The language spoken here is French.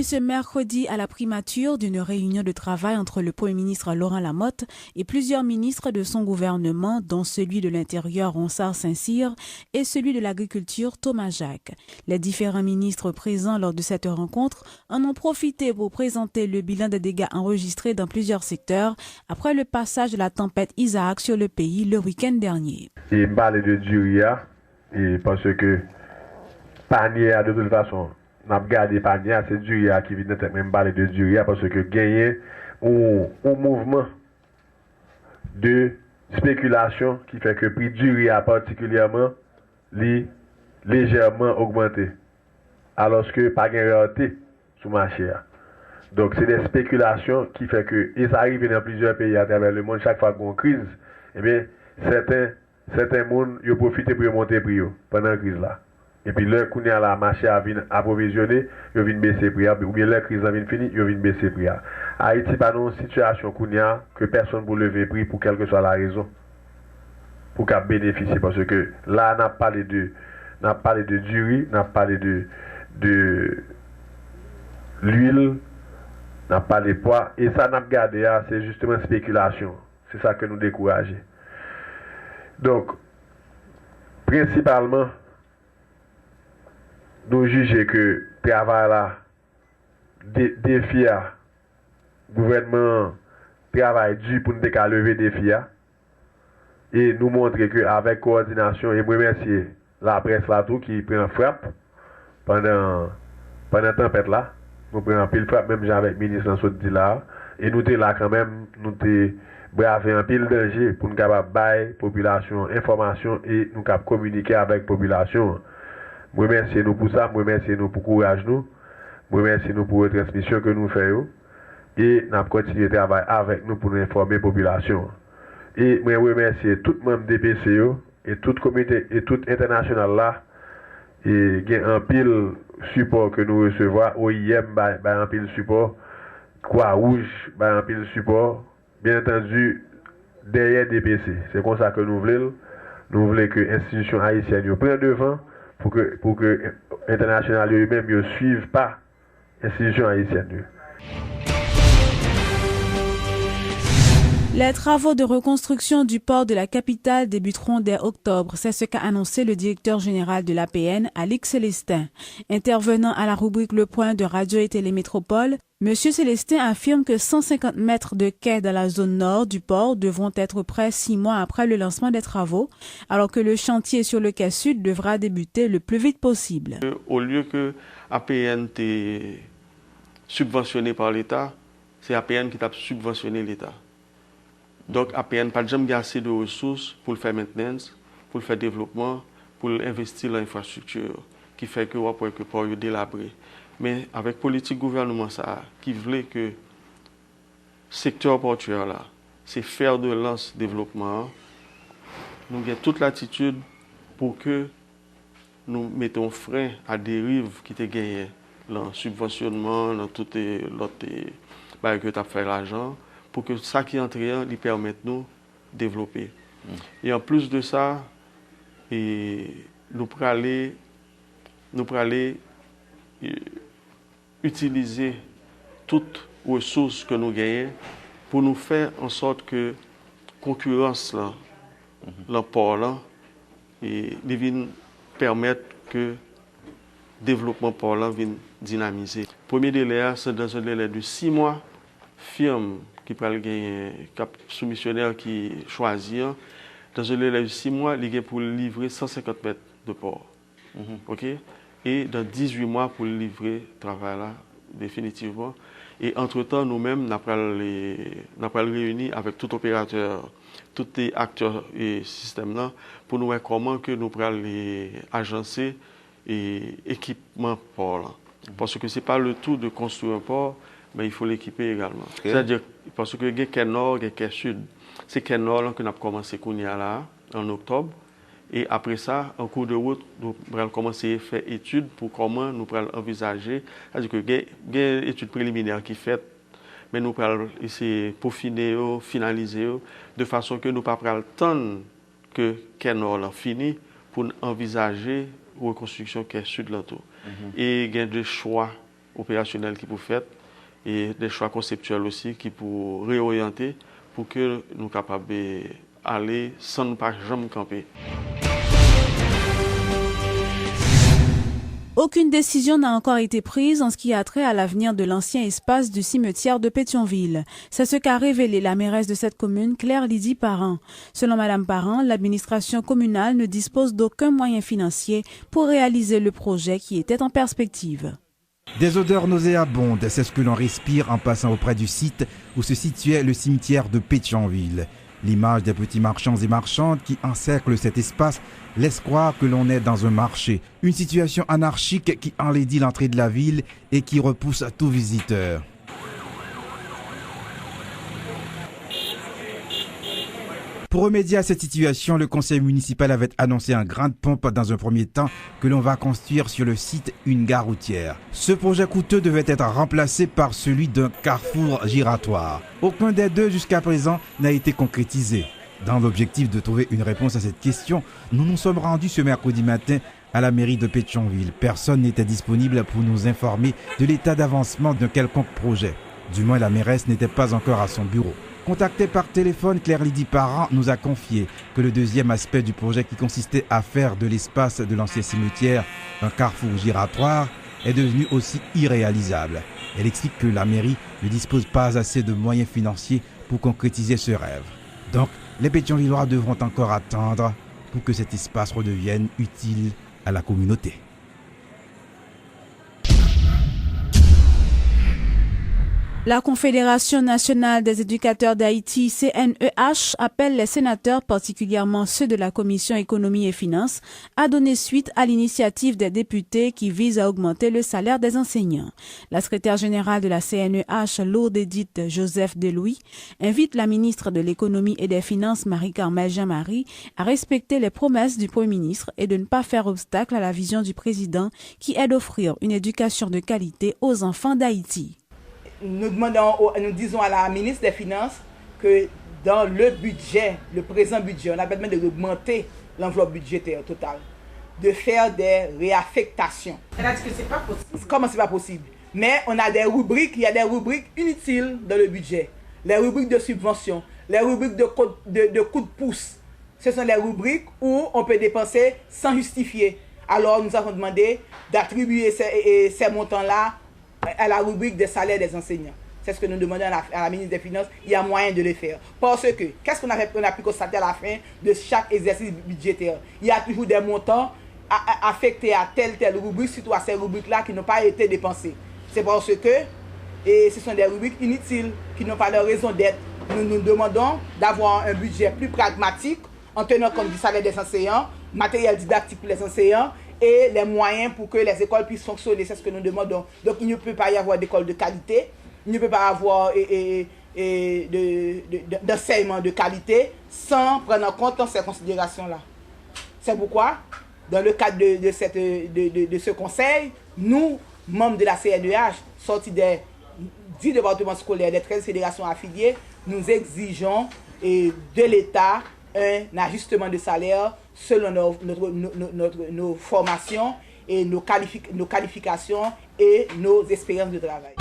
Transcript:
ce mercredi à la primature d'une réunion de travail entre le Premier ministre Laurent Lamotte et plusieurs ministres de son gouvernement, dont celui de l'Intérieur Ronsard Saint-Cyr et celui de l'Agriculture Thomas Jacques. Les différents ministres présents lors de cette rencontre en ont profité pour présenter le bilan des dégâts enregistrés dans plusieurs secteurs après le passage de la tempête Isaac sur le pays le week-end dernier. Et parler de Duria, et parce que panier de toute façon, on a regardé panier, c'est Duria qui vient de même parler de Duria parce que gagner un mouvement de spéculation qui fait que le prix Duria particulièrement légèrement augmenté, alors que pas de rareté sur le marché. Donc c'est des spéculations qui fait que, et ça arrive dans plusieurs pays à travers le monde, chaque fois qu'on crise, eh bien certains monde ils profitent pour monter le prix pendant la crise là. Et puis leur qu'on a la marché à venir approvisionner, ils viennent baisser le prix, ou bien leur crise vient finir, ils viennent baisser le prix. Haïti pas dans une situation qu'on a que personne pour lever le prix pour quelle que soit la raison. Pour qu'à bénéficier parce que là on a parlé de du riz, on a parlé de l'huile, on a parlé de poids et ça n'a pas gardé c'est justement spéculation. C'est ça que nous décourageons. Donc principalement nous jugeons que le travail là, défi, le gouvernement travaille dur pour nous lever des défis et nous montrer qu'avec coordination, et moi remercier la presse là tout qui prend frappe pendant la tempête là, nous prenons pile frappe, même avec le ministre Saudi là, et nous sommes là quand même, nous sommes bravé un pile danger pour nous capables bailler population information et nous capables communiquer avec la population. Je remercie nous pour ça, je remercie nous pour le courage nous, je remercie nous pour la transmission que nous faisons et nous continuons de travailler avec nous pour nous informer la population. Et je remercie tout le monde des PCO et tout le comité et tout international là et il y a un pile support que nous recevons, OIM un pile support, Croix-Rouge un pile support, bien entendu derrière DPC. C'est comme ça que nous voulons que l'institution haïtienne prenne devant pour que international eux-mêmes ne suivent pas l'institution haïtienne. Les travaux de reconstruction du port de la capitale débuteront dès octobre. C'est ce qu'a annoncé le directeur général de l'APN, Alix Célestin. Intervenant à la rubrique Le Point de Radio et Télémétropole, M. Célestin affirme que 150 mètres de quai dans la zone nord du port devront être prêts 6 mois après le lancement des travaux, alors que le chantier sur le quai sud devra débuter le plus vite possible. Au lieu que APN est subventionné par l'État, c'est APN qui a subventionné l'État. Donc, APN n'a pas jamais assez de ressources pour le faire maintenance, pour le faire développement, pour investir dans l'infrastructure, qui fait que le port est délabré. Mais avec politique gouvernement, ça, qui voulait que le secteur portuaire, là, c'est faire de lance développement, nous avons toute l'attitude pour que nous mettons frein à dérive qui était gagné, dans le subventionnement, dans tout l'autre que tu as fait l'argent, pour que ça qui est entré, lui permette nous de développer. Et en plus de ça, nous pourrons aller utiliser toutes les ressources que nous gagnons pour nous faire en sorte que la concurrence, le port, là, et permettre que le développement port là vienne dynamiser. Le premier délai, c'est dans un délai de 6 mois. Firme qui peut gagner, soumissionnaire qui choisit, dans un délai de 6 mois, il est pour livrer 150 mètres de port. OK? Et dans 18 mois pour livrer le travail là, définitivement. Et entre-temps, nous-mêmes, nous allons réunir avec tout opérateur, tous les acteurs et systèmes là, pour nous voir comment que nous pourrons les agencer et équipement port là. Parce que ce n'est pas le tout de construire un port, mais il faut l'équiper également. Okay. C'est-à-dire, parce que il y a quai nord, il y a quai sud. C'est quai nord là que nous avons commencé là, en octobre. Et après ça, en cours de route, nous allons commencer à faire études pour comment nous allons envisager. C'est-à-dire qu'il y a une étude préliminaire qui est faite, mais nous allons essayer de peaufiner, finaliser, de façon que nous ne pas le temps que quai nord là fini pour envisager la reconstruction quai sud là tout. Et il y a des choix opérationnels qui pour faire et des choix conceptuels aussi qui pour réorienter pour que nous soyons capables d'aller sans ne pas jamais camper. Aucune décision n'a encore été prise en ce qui a trait à l'avenir de l'ancien espace du cimetière de Pétionville. C'est ce qu'a révélé la mairesse de cette commune, Claire Lydie Parent. Selon Madame Parent, l'administration communale ne dispose d'aucun moyen financier pour réaliser le projet qui était en perspective. Des odeurs nauséabondes, c'est ce que l'on respire en passant auprès du site où se situait le cimetière de Pétionville. L'image des petits marchands et marchandes qui encerclent cet espace laisse croire que l'on est dans un marché. Une situation anarchique qui enlaidit l'entrée de la ville et qui repousse tout visiteur. Pour remédier à cette situation, le conseil municipal avait annoncé en grande pompe dans un premier temps que l'on va construire sur le site une gare routière. Ce projet coûteux devait être remplacé par celui d'un carrefour giratoire. Aucun des deux jusqu'à présent n'a été concrétisé. Dans l'objectif de trouver une réponse à cette question, nous nous sommes rendus ce mercredi matin à la mairie de Pétionville. Personne n'était disponible pour nous informer de l'état d'avancement d'un quelconque projet. Du moins, la mairesse n'était pas encore à son bureau. Contactée par téléphone, Claire Lydie Parent nous a confié que le deuxième aspect du projet qui consistait à faire de l'espace de l'ancien cimetière un carrefour giratoire est devenu aussi irréalisable. Elle explique que la mairie ne dispose pas assez de moyens financiers pour concrétiser ce rêve. Donc, les Pétionvillois devront encore attendre pour que cet espace redevienne utile à la communauté. La Confédération nationale des éducateurs d'Haïti, CNEH, appelle les sénateurs, particulièrement ceux de la Commission économie et finances, à donner suite à l'initiative des députés qui vise à augmenter le salaire des enseignants. La secrétaire générale de la CNEH, Lourdes Edith Joseph Delouis, invite la ministre de l'économie et des finances, Marie-Carmel Jean-Marie, à respecter les promesses du Premier ministre et de ne pas faire obstacle à la vision du président qui est d'offrir une éducation de qualité aux enfants d'Haïti. Nous disons à la ministre des Finances que dans le budget, le présent budget, on a besoin d'augmenter l'enveloppe budgétaire totale, de faire des réaffectations. C'est-à-dire que c'est pas possible. Comment c'est pas possible? Mais on a des rubriques, il y a des rubriques inutiles dans le budget. Les rubriques de subvention, les rubriques de coups de pouce. Ce sont les rubriques où on peut dépenser sans justifier. Alors nous avons demandé d'attribuer ces montants-là à la rubrique des salaires des enseignants. C'est ce que nous demandons à la ministre des Finances. Il y a moyen de le faire. Parce que, qu'est-ce qu'on a pu constater à la fin de chaque exercice budgétaire? Il y a toujours des montants affectés à telle rubrique, surtout à ces rubriques-là qui n'ont pas été dépensées. C'est parce que ce sont des rubriques inutiles qui n'ont pas de raison d'être. Nous demandons d'avoir un budget plus pragmatique en tenant compte du salaire des enseignants, matériel didactique pour les enseignants, et les moyens pour que les écoles puissent fonctionner. C'est ce que nous demandons. Donc il ne peut pas y avoir d'école de qualité, il ne peut pas y avoir d'enseignement de qualité sans prendre en compte ces considérations-là. C'est pourquoi, dans le cadre de ce conseil, nous, membres de la CNEH, sortis des 10 départements scolaires, des 13 fédérations affiliées, nous exigeons de l'État un ajustement de salaire selon nos formations et nos qualifications et nos expériences de travail.